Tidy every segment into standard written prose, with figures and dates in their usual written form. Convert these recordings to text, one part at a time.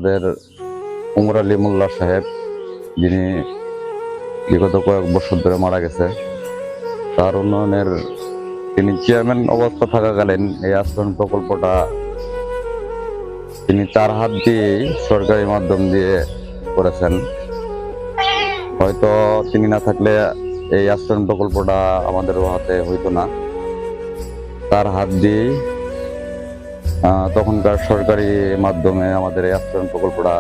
আমাদের উমর আলী মোল্লা সাহেব, যিনি বিগত কয়েক বছর ধরে মারা গেছে, তার উন্নয়নের তিনি চেয়ারম্যান অবস্থা থাকাকালীন এই আশ্রয়ণ প্রকল্পটা তিনি তার হাত দিয়েই সরকারি মাধ্যম দিয়ে করেছেন। হয়তো তিনি না থাকলে এই আশ্রয়ণ প্রকল্পটা আমাদের হাতে হইতো না। তার হাত দিয়েই তখনকার সরকারি মাধ্যমে আমাদের এই আশ্রয়ণ প্রকল্পটা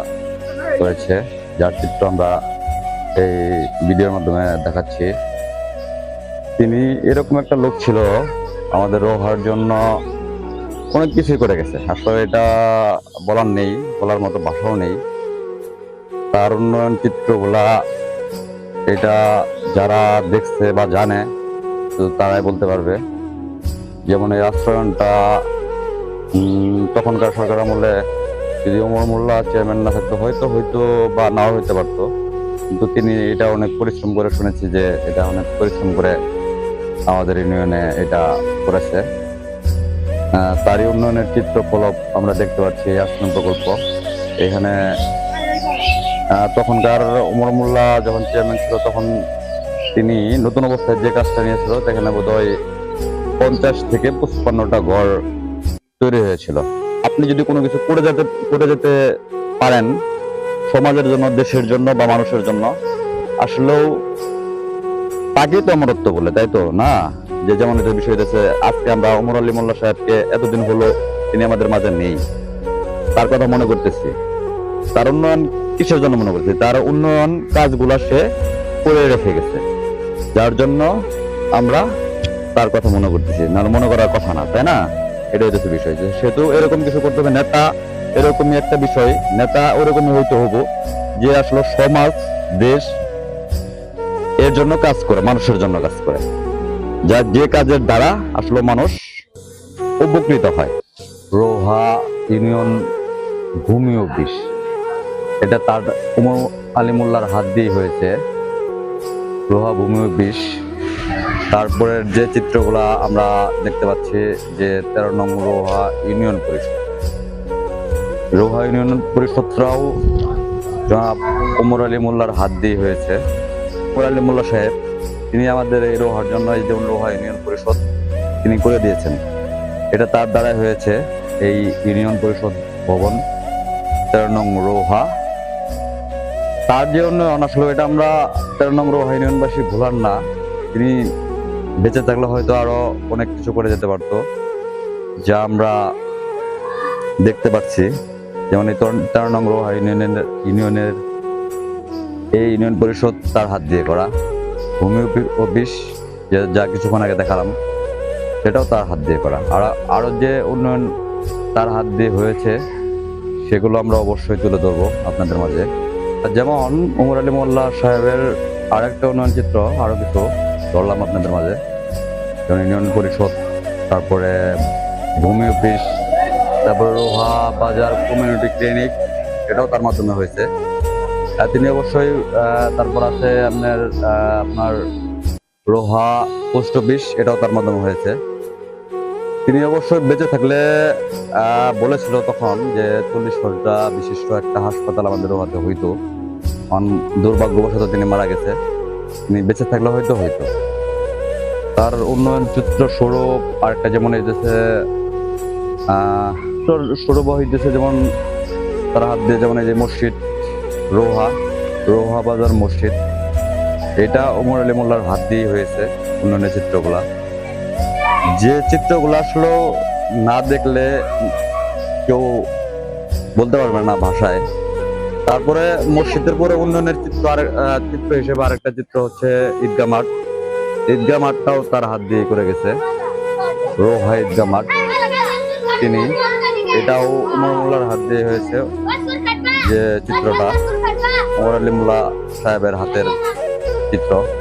করেছে, যার চিত্র আমরা এই ভিডিওর মাধ্যমে দেখাচ্ছি। তিনি এরকম একটা লোক ছিল, আমাদের রোহার জন্য অনেক কিছুই করে গেছে। আসলে এটা বলার নেই, বলার মতো ভাষাও নেই। তার উন্নয়ন চিত্রগুলা এটা যারা দেখছে বা জানে তারাই বলতে পারবে। যেমন এই আশ্রয়নটা তখনকার সরকার আমলে যদি ওমর মোল্লা চেয়ারম্যান না থাকতো হয়তো বা নাও হইতে পারতো, কিন্তু তিনি এটা অনেক পরিশ্রম করে, শুনেছি যে এটা অনেক পরিশ্রম করে আমাদের ইউনিয়নে এটা করেছে। তারই উন্নয়নের চিত্র ফলক আমরা দেখতে পাচ্ছি এই আশ্রম প্রকল্প। এখানে তখনকার ওমর মোল্লা যখন চেয়ারম্যান ছিল তখন তিনি নতুন অবস্থায় যে কাজটা নিয়েছিল সেখানে বোধহয় 50 থেকে 55টা ঘর তৈরি হয়েছিল। আপনি যদি কোনো কিছু করে যেতে পারেন সমাজের জন্য, দেশের জন্য বা মানুষের জন্য, আসলেও তাকে তো অমরত্ব বলে, তাই তো না? যে যেমন একটা বিষয় হয়েছে, আজকে আমরা ওমর আলী মোল্লা সাহেবকে এতদিন হলো তিনি আমাদের মাঝে নেই, তার কথা মনে করতেছি। তার উন্নয়ন কিসের জন্য মনে করছি? তার উন্নয়ন কাজগুলা সে করে রেখে গেছে, যার জন্য আমরা তার কথা মনে করতেছি, না মনে করার কথা না, তাই না? এটা হচ্ছে বিষয়, যে সেহেতু এরকম কিছু করতে হবে। নেতা এরকমই একটা বিষয়, নেতা ওরকমই হইতে হবো যে আসলে সমাজ, দেশ এর জন্য কাজ করে, মানুষের জন্য কাজ করে, যার যে কাজের দ্বারা আসলে মানুষ উপকৃত হয়। রোহা ইউনিয়ন ভূমি অফিস, এটা তার ওমর আলী মোল্লার হাত দিয়ে হয়েছে, রোহা ভূমি অফিস। তারপরে যে চিত্রগুলা আমরা দেখতে পাচ্ছি যে 13 নং রোহা ইউনিয়ন পরিষদ, রোহা ইউনিয়ন পরিষদটাও জনাব ওমর আলী মোল্লার হাত দিয়ে হয়েছে। ওমর আলী মোল্লা সাহেব তিনি আমাদের এই রোহার জন্য এই যেমন রোহা ইউনিয়ন পরিষদ তিনি করে দিয়েছেন, এটা তার দ্বারাই হয়েছে। এই ইউনিয়ন পরিষদ ভবন 13 নং রোহা, তার যে উন্নয়ন আসলে এটা আমরা 13 নং রোহা ইউনিয়নবাসী ভোলার না। তিনি বেঁচে থাকলে হয়তো আরো অনেক কিছু করে যেতে পারতো, যা আমরা দেখতে পাচ্ছি। যেমন এই 13 নং রোহা ইউনিয়নের এই ইউনিয়ন পরিষদ তার হাত দিয়ে করা, ভূমি অফিস যা কিছুক্ষণ আগে দেখালাম সেটাও তার হাত দিয়ে করা। আর আরো যে উন্নয়ন তার হাত দিয়ে হয়েছে সেগুলো আমরা অবশ্যই তুলে ধরবো আপনাদের মাঝে। যেমন ওমর আলী মোল্লা সাহেবের আরেকটা উন্নয়ন চিত্র আরো কিছু ধরলাম আপনাদের মাঝে, যেমন ইউনিয়ন পরিষদ, তারপরে ভূমি অফিস, তারপরে রোহা বাজার কমিউনিটি ক্লিনিক, এটাও তার মাধ্যমে হয়েছে। তিনি অবশ্যই তারপর আছে আপনার রোহা পোস্ট অফিস, এটাও তার মাধ্যমে হয়েছে। তিনি অবশ্যই বেঁচে থাকলে বলেছিল তখন যে 40 শয্যা বিশিষ্ট একটা হাসপাতাল আমাদের রোহাতে হইতো। দুর্ভাগ্যবশত তিনি মারা গেছে, তিনি বেঁচে থাকলে হয়তো। তার উন্নয়ন চিত্র স্বরূপ আরেকটা যেমন হইতেছে স্বরূপ হইতেছে, যেমন তার হাত দিয়ে যেমন এই যে মসজিদ রোহা বাজার মসজিদ, এটা ওমর আলী মোল্লার হাত দিয়ে হয়েছে উন্নয়নের চিত্রগুলা। যে চিত্রগুলো আসলে না দেখলে কেউ বলতে পারবে না ভাষায়। তারপরে মসজিদের পরে উন্নয়নের চিত্র হিসেবে আরেকটা চিত্র হচ্ছে ঈদগাহ মাঠটাও তার হাত দিয়ে করে গেছে, রোহা ঈদগাহ মাঠ। তিনি এটাও ওমর মোল্লার হাত দিয়ে হয়েছে, যে চিত্রটা ওমর আলী মোল্লা সাহেবের হাতের চিত্র।